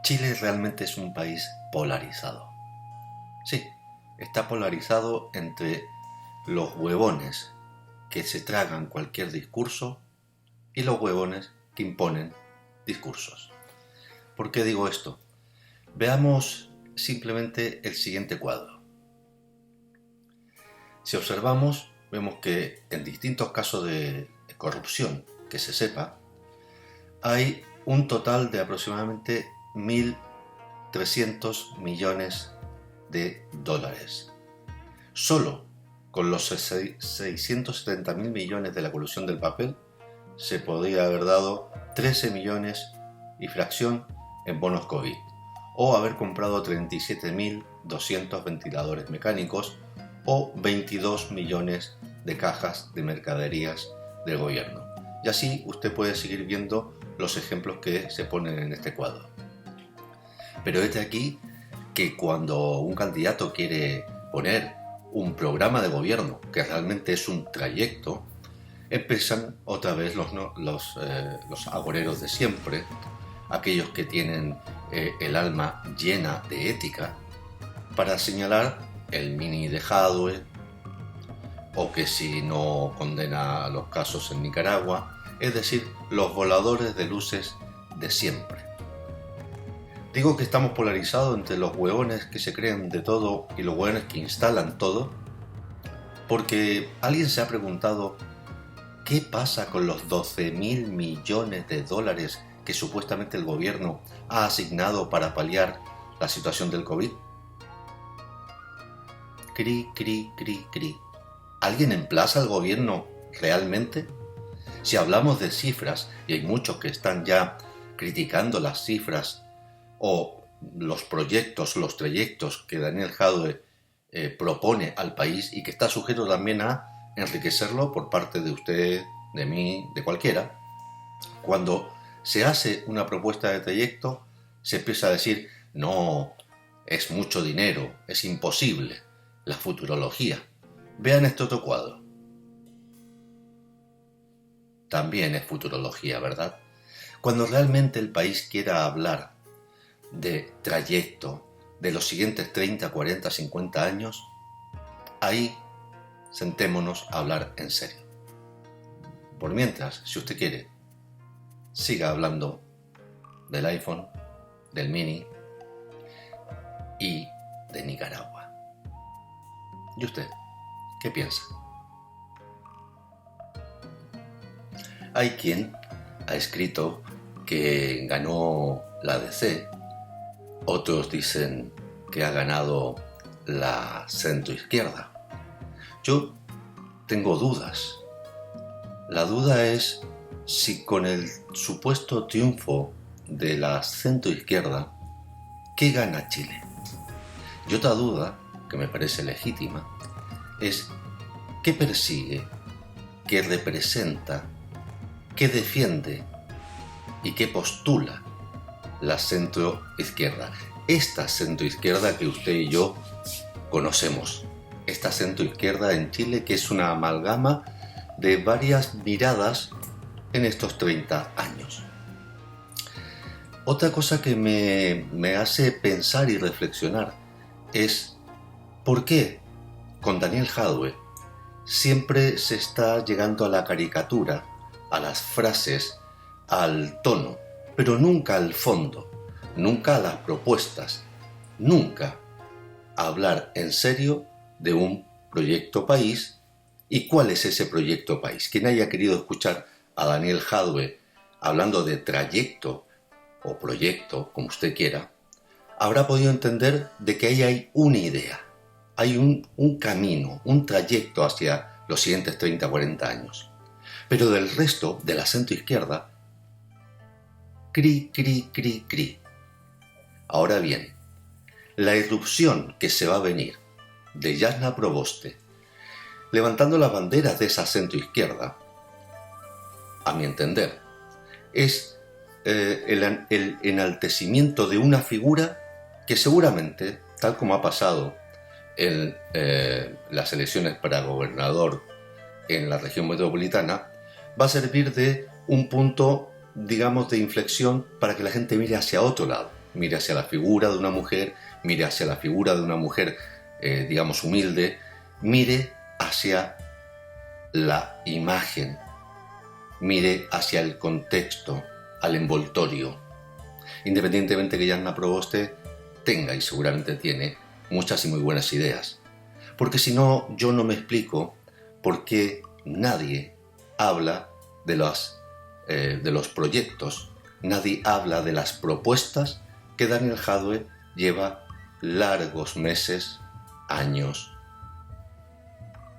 Chile realmente es un país polarizado. Sí, está polarizado entre los huevones que se tragan cualquier discurso y los huevones que imponen discursos. ¿Por qué digo esto? Veamos simplemente el siguiente cuadro. Si observamos, vemos que en distintos casos de corrupción que se sepa, hay un total de aproximadamente 1.300 millones de dólares. Solo con los 670.000 millones de la colusión del papel se podría haber dado 13 millones y fracción en bonos COVID, o haber comprado 37.200 ventiladores mecánicos o 22 millones de cajas de mercaderías del gobierno. Y así usted puede seguir viendo los ejemplos que se ponen en este cuadro. Pero es de aquí que cuando un candidato quiere poner un programa de gobierno que realmente es un trayecto, empiezan otra vez los agoreros de siempre, aquellos que tienen el alma llena de ética, para señalar el mini de Jadwe, o que si no condena los casos en Nicaragua, es decir, los voladores de luces de siempre. Digo que estamos polarizados entre los huevones que se creen de todo y los huevones que instalan todo, porque alguien se ha preguntado ¿qué pasa con los 12.000 millones de dólares que supuestamente el gobierno ha asignado para paliar la situación del COVID? Cri, cri, cri, cri. ¿Alguien emplaza al gobierno realmente? Si hablamos de cifras, y hay muchos que están ya criticando las cifras o los proyectos, los trayectos que Daniel Jadwe propone al país y que está sujeto también a enriquecerlo por parte de usted, de mí, de cualquiera, cuando se hace una propuesta de trayecto se empieza a decir no, es mucho dinero, es imposible, la futurología. Vean este otro cuadro. También es futurología, ¿verdad? Cuando realmente el país quiera hablar de trayecto de los siguientes 30, 40, 50 años, ahí sentémonos a hablar en serio. Por mientras, si usted quiere, siga hablando del iPhone, del Mini y de Nicaragua. ¿Y usted qué piensa? Hay quien ha escrito que ganó la DC, otros dicen que ha ganado la centroizquierda. Yo tengo dudas. La duda es si con el supuesto triunfo de la centroizquierda, ¿qué gana Chile? Y otra duda, que me parece legítima, es ¿qué persigue, qué representa, qué defiende y qué postula la centroizquierda? Esta centroizquierda que usted y yo conocemos. Esta centroizquierda en Chile, que es una amalgama de varias miradas en estos 30 años. Otra cosa que me hace pensar y reflexionar es ¿por qué con Daniel Jadwe siempre se está llegando a la caricatura, a las frases, al tono, pero nunca al fondo, nunca a las propuestas, nunca a hablar en serio de un proyecto país? ¿Y cuál es ese proyecto país? Quien haya querido escuchar a Daniel Jadwe hablando de trayecto o proyecto, como usted quiera, habrá podido entender de que ahí hay una idea, hay un camino, un trayecto hacia los siguientes 30, 40 años. Pero del resto, de la centroizquierda, cri, cri, cri, cri. Ahora bien, la irrupción que se va a venir de Jasna Proboste, levantando las banderas de esa centroizquierda, a mi entender, es el enaltecimiento de una figura que seguramente, tal como ha pasado en las elecciones para gobernador en la región metropolitana, va a servir de un punto, digamos, de inflexión para que la gente mire hacia otro lado, mire hacia la figura de una mujer, mire hacia la figura de una mujer, digamos, humilde, mire hacia la imagen, mire hacia el contexto, al envoltorio. Independientemente que Jana Proboste tenga, y seguramente tiene, muchas y muy buenas ideas. Porque si no, yo no me explico por qué nadie habla de los proyectos, nadie habla de las propuestas que Daniel Jadue lleva largos meses, años,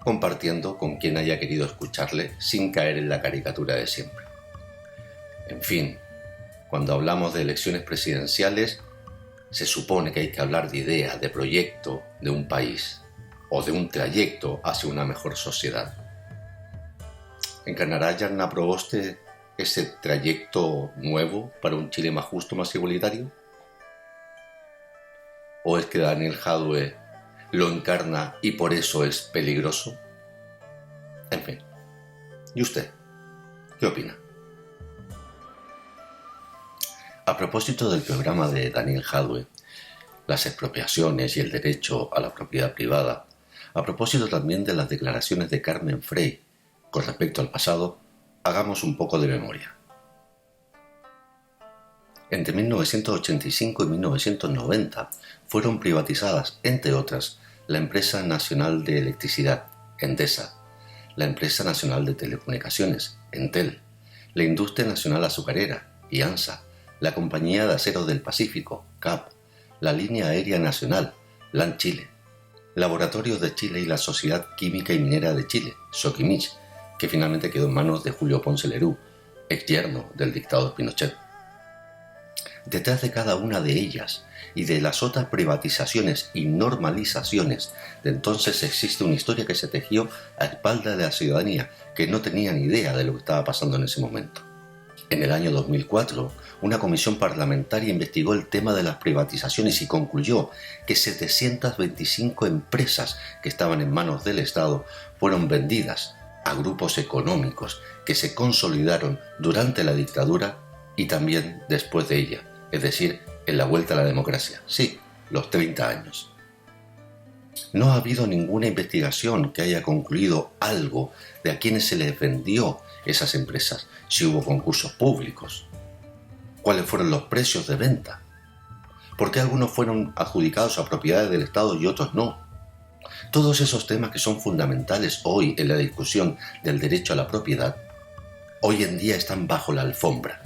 compartiendo con quien haya querido escucharle sin caer en la caricatura de siempre. En fin, cuando hablamos de elecciones presidenciales, se supone que hay que hablar de idea, de proyecto de un país o de un trayecto hacia una mejor sociedad. ¿Encarnará Jana Proboste ese trayecto nuevo para un Chile más justo, más igualitario? ¿O es que Daniel Jadue lo encarna y por eso es peligroso? En fin. ¿Y usted? ¿Qué opina? A propósito del programa de Daniel Jadue, las expropiaciones y el derecho a la propiedad privada, a propósito también de las declaraciones de Carmen Frey con respecto al pasado, hagamos un poco de memoria. Entre 1985 y 1990 fueron privatizadas, entre otras, la Empresa Nacional de Electricidad, Endesa, la Empresa Nacional de Telecomunicaciones, Entel, la Industria Nacional Azucarera, IANSA, la Compañía de Aceros del Pacífico, CAP, la Línea Aérea Nacional, LAN Chile, Laboratorios de Chile y la Sociedad Química y Minera de Chile, Soquimich, que finalmente quedó en manos de Julio Ponce Lerú, ex yerno del dictador Pinochet. Detrás de cada una de ellas y de las otras privatizaciones y normalizaciones de entonces existe una historia que se tejió a espaldas de la ciudadanía que no tenía ni idea de lo que estaba pasando en ese momento. En el año 2004, una comisión parlamentaria investigó el tema de las privatizaciones y concluyó que 725 empresas que estaban en manos del Estado fueron vendidas a grupos económicos que se consolidaron durante la dictadura y también después de ella, es decir, en la vuelta a la democracia, sí, los 30 años. No ha habido ninguna investigación que haya concluido algo de a quienes se les vendió esas empresas, si hubo concursos públicos, cuáles fueron los precios de venta, por qué algunos fueron adjudicados a propiedades del Estado y otros no. Todos esos temas que son fundamentales hoy en la discusión del derecho a la propiedad, hoy en día están bajo la alfombra.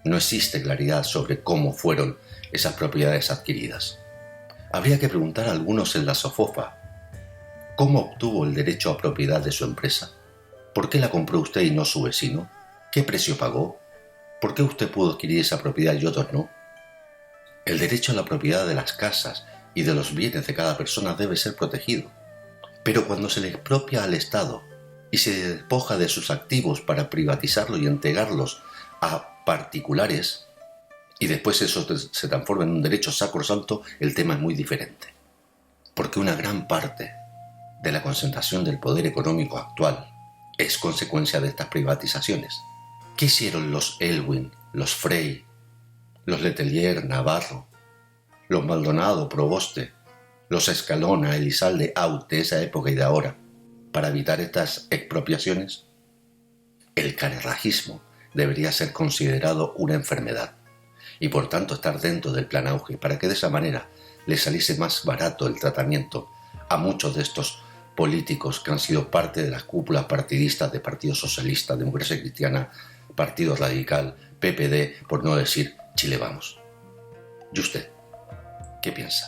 No existe claridad sobre cómo fueron esas propiedades adquiridas. Habría que preguntar a algunos en la SOFOPA, ¿cómo obtuvo el derecho a propiedad de su empresa? ¿Por qué la compró usted y no su vecino? ¿Qué precio pagó? ¿Por qué usted pudo adquirir esa propiedad y otros no? El derecho a la propiedad de las casas y de los bienes de cada persona debe ser protegido. Pero cuando se le expropia al Estado y se despoja de sus activos para privatizarlo y entregarlos a particulares, y después eso se transforma en un derecho sacrosanto, el tema es muy diferente. Porque una gran parte de la concentración del poder económico actual es consecuencia de estas privatizaciones. ¿Qué hicieron los Elwin, los Frey, los Letelier, Navarro, los Maldonado, Proboste, los Escalona, Elizalde, Aut de esa época y de ahora para evitar estas expropiaciones? El carerrajismo debería ser considerado una enfermedad y por tanto estar dentro del plan auge para que de esa manera le saliese más barato el tratamiento a muchos de estos políticos que han sido parte de las cúpulas partidistas de Partido Socialista, Democracia Cristiana, Partido Radical, PPD, por no decir Chile Vamos. ¿Y usted qué piensa?